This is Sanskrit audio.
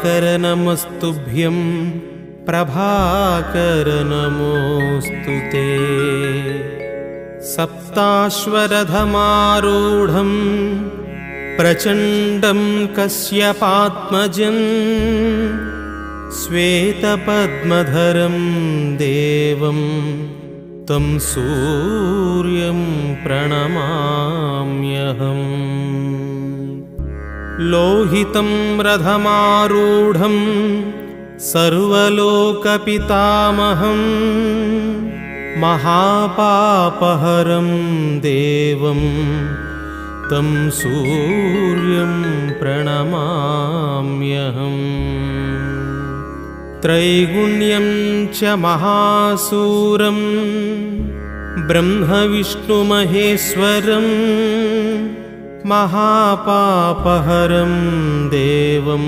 प्रभाकर नमस्तुभ्यं प्रभाकर नमोऽस्तु ते। सप्ताश्वरथमारूढं प्रचण्डं कश्यपात्मजं श्वेतपद्मधरं देवं तं सूर्यं प्रणमाम्यहम्। लोहितं रथमारूढं सर्वलोकपितामहं महापापहरं देवं तं सूर्यं प्रणमाम्यहम्। त्रैगुण्यं च महासूरं ब्रह्मविष्णुमहेश्वरं महापापहरं देवं